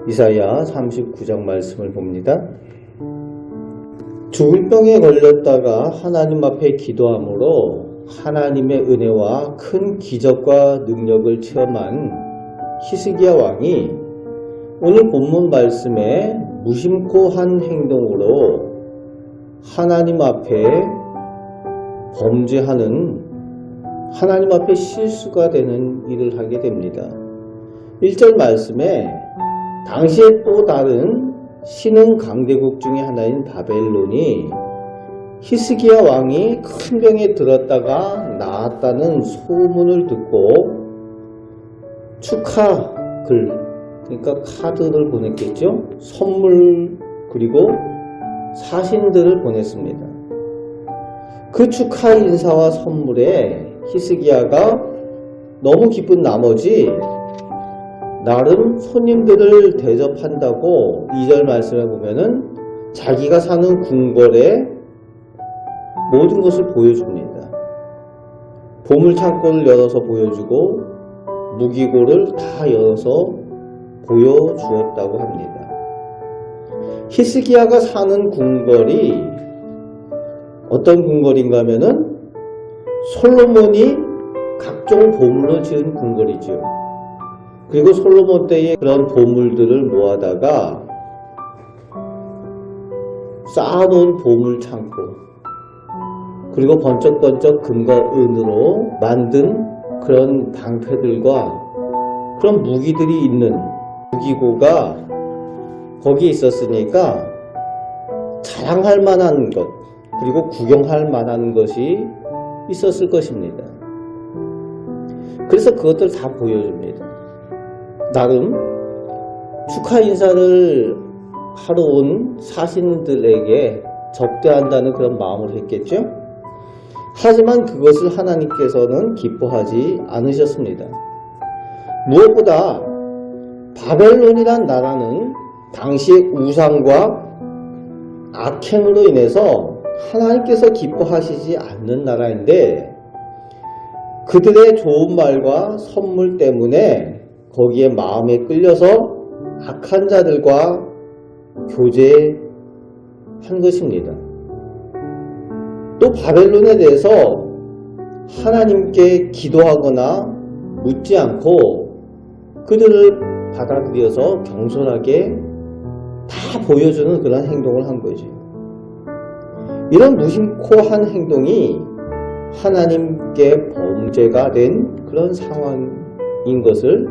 이사야 39장 말씀을 봅니다. 죽을 병에 걸렸다가 하나님 앞에 기도함으로 하나님의 은혜와 큰 기적과 능력을 체험한 히스기야 왕이 오늘 본문 말씀에 무심코 한 행동으로 하나님 앞에 범죄하는, 하나님 앞에 실수가 되는 일을 하게 됩니다. 1절 말씀에 당시에 또 다른 신흥 강대국 중에 하나인 바벨론이 히스기야 왕이 큰 병에 들었다가 나았다는 소문을 듣고 축하 글, 그러니까 카드를 보냈겠죠. 선물 그리고 사신들을 보냈습니다. 그 축하 인사와 선물에 히스기야가 너무 기쁜 나머지 나름 손님들을 대접한다고 2절 말씀에 보면은 자기가 사는 궁궐에 모든 것을 보여줍니다. 보물창고를 열어서 보여주고 무기고를 다 열어서 보여주었다고 합니다. 히스기야가 사는 궁궐이 어떤 궁궐인가 하면은 솔로몬이 각종 보물로 지은 궁궐이죠. 그리고 솔로몬 때에 그런 보물들을 모아다가 쌓아놓은 보물창고, 그리고 번쩍번쩍 금과 은으로 만든 그런 방패들과 그런 무기들이 있는 무기고가 거기에 있었으니까 자랑할 만한 것, 그리고 구경할 만한 것이 있었을 것입니다. 그래서 그것들 다 보여줍니다. 나름 축하 인사를 하러 온 사신들에게 접대한다는 그런 마음을 했겠죠. 하지만 그것을 하나님께서는 기뻐하지 않으셨습니다. 무엇보다 바벨론이란 나라는 당시의 우상과 악행으로 인해서 하나님께서 기뻐하시지 않는 나라인데, 그들의 좋은 말과 선물 때문에 거기에 마음에 끌려서 악한 자들과 교제한 것입니다. 또 바벨론에 대해서 하나님께 기도하거나 묻지 않고 그들을 받아들여서 경솔하게 다 보여주는 그런 행동을 한 거죠. 이런 무심코 한 행동이 하나님께 범죄가 된 그런 상황인 것을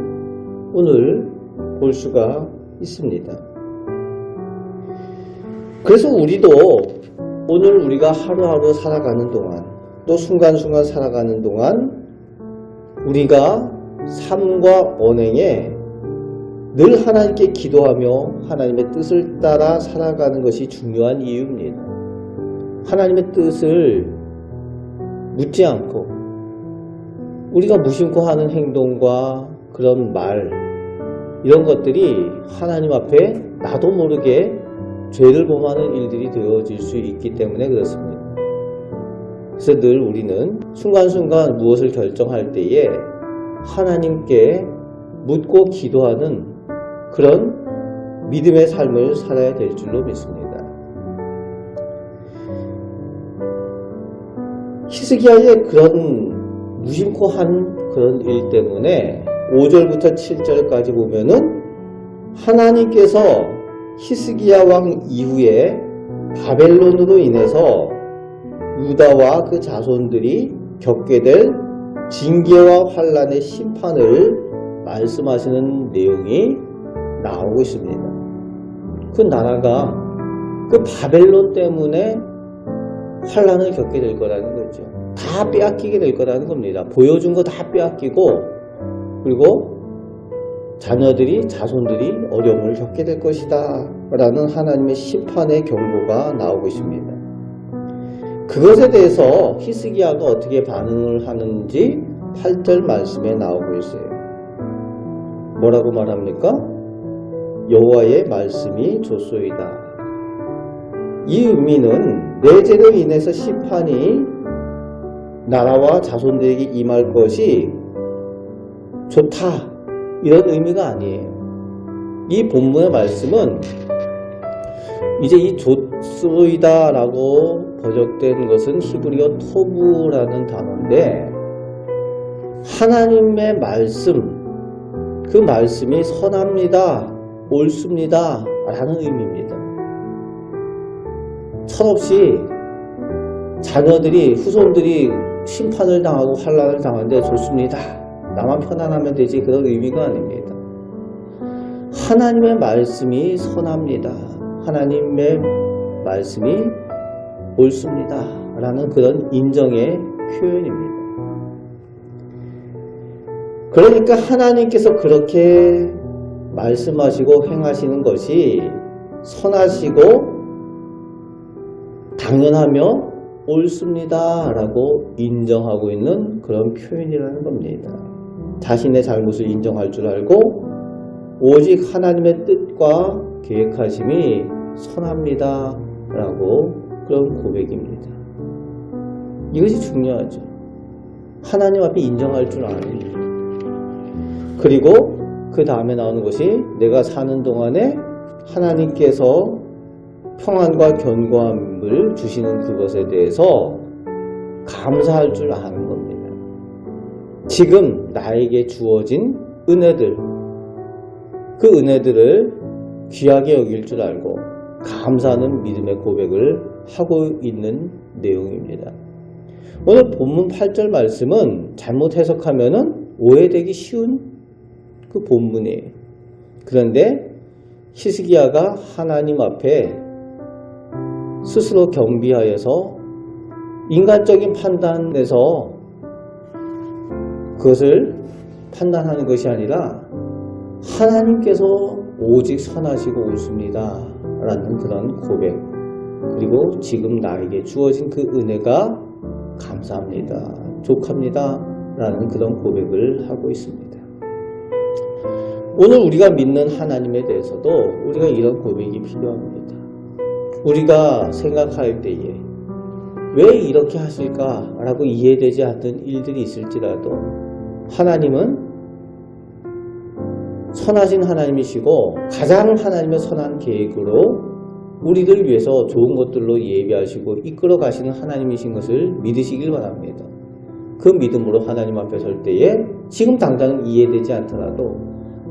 오늘 볼 수가 있습니다. 그래서 우리도 오늘 우리가 하루하루 살아가는 동안, 또 순간순간 살아가는 동안 우리가 삶과 언행에 늘 하나님께 기도하며 하나님의 뜻을 따라 살아가는 것이 중요한 이유입니다. 하나님의 뜻을 묻지 않고 우리가 무심코 하는 행동과 그런 말, 이런 것들이 하나님 앞에 나도 모르게 죄를 범하는 일들이 되어질 수 있기 때문에 그렇습니다. 그래서 늘 우리는 순간순간 무엇을 결정할 때에 하나님께 묻고 기도하는 그런 믿음의 삶을 살아야 될 줄로 믿습니다. 히스기야의 그런 무심코 한 그런 일 때문에 5절부터 7절까지 보면은 하나님께서 히스기야 왕 이후에 바벨론으로 인해서 유다와 그 자손들이 겪게 될 징계와 환난의 심판을 말씀하시는 내용이 나오고 있습니다. 그 나라가 그 바벨론 때문에 환난을 겪게 될 거라는 거죠. 다 빼앗기게 될 거라는 겁니다. 보여준 거 다 빼앗기고, 그리고 자녀들이, 자손들이 어려움을 겪게 될 것이다 라는 하나님의 심판의 경고가 나오고 있습니다. 그것에 대해서 히스기야가 어떻게 반응을 하는지 8절 말씀에 나오고 있어요. 뭐라고 말합니까? 여호와의 말씀이 좋소이다. 이 의미는 내 죄로 인해서 심판이 나라와 자손들에게 임할 것이 좋다, 이런 의미가 아니에요. 이 본문의 말씀은 이제 이 좋소이다 라고 번역된 것은 히브리어 토부라는 단어인데, 하나님의 말씀, 그 말씀이 선합니다, 옳습니다 라는 의미입니다. 철없이 자녀들이, 후손들이 심판을 당하고 환난을 당하는데 좋습니다, 나만 편안하면 되지, 그런 의미가 아닙니다. 하나님의 말씀이 선합니다, 하나님의 말씀이 옳습니다 라는 그런 인정의 표현입니다. 그러니까 하나님께서 그렇게 말씀하시고 행하시는 것이 선하시고 당연하며 옳습니다 라고 인정하고 있는 그런 표현이라는 겁니다. 자신의 잘못을 인정할 줄 알고 오직 하나님의 뜻과 계획하심이 선합니다 라고 그런 고백입니다. 이것이 중요하죠. 하나님 앞에 인정할 줄 아는 일. 그리고 그 다음에 나오는 것이 내가 사는 동안에 하나님께서 평안과 견고함을 주시는 그것에 대해서 감사할 줄 아는 겁니다. 지금 나에게 주어진 은혜들, 그 은혜들을 귀하게 여길 줄 알고 감사하는 믿음의 고백을 하고 있는 내용입니다. 오늘 본문 8절 말씀은 잘못 해석하면 오해되기 쉬운 그 본문이에요. 그런데 히스기야가 하나님 앞에 스스로 겸비하여서 인간적인 판단에서 그것을 판단하는 것이 아니라 하나님께서 오직 선하시고 옳습니다 라는 그런 고백, 그리고 지금 나에게 주어진 그 은혜가 감사합니다, 족합니다 라는 그런 고백을 하고 있습니다. 오늘 우리가 믿는 하나님에 대해서도 우리가 이런 고백이 필요합니다. 우리가 생각할 때에 왜 이렇게 하실까 라고 이해되지 않는 일들이 있을지라도 하나님은 선하신 하나님이시고 가장 하나님의 선한 계획으로 우리를 위해서 좋은 것들로 예비하시고 이끌어 가시는 하나님이신 것을 믿으시길 바랍니다. 그 믿음으로 하나님 앞에 설 때에 지금 당장은 이해되지 않더라도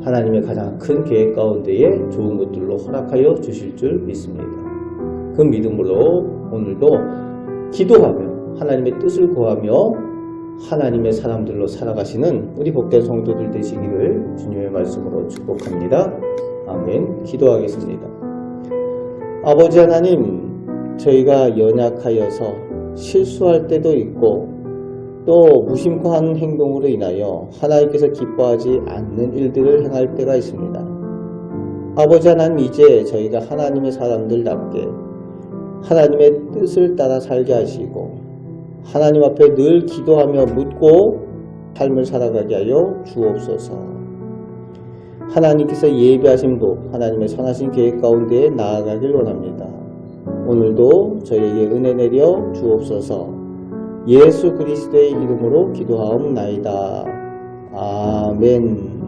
하나님의 가장 큰 계획 가운데에 좋은 것들로 허락하여 주실 줄 믿습니다. 그 믿음으로 오늘도 기도하며 하나님의 뜻을 구하며 하나님의 사람들로 살아가시는 우리 복된 성도들 되시기를 주님의 말씀으로 축복합니다. 아멘. 기도하겠습니다. 아버지 하나님, 저희가 연약하여서 실수할 때도 있고 또 무심코 하는 행동으로 인하여 하나님께서 기뻐하지 않는 일들을 행할 때가 있습니다. 아버지 하나님, 이제 저희가 하나님의 사람들답게 하나님의 뜻을 따라 살게 하시고 하나님 앞에 늘 기도하며 묻고 삶을 살아가게 하여 주옵소서. 하나님께서 예비하신 복, 하나님의 선하신 계획 가운데 나아가길 원합니다. 오늘도 저희에게 은혜 내려 주옵소서. 예수 그리스도의 이름으로 기도하옵나이다. 아멘.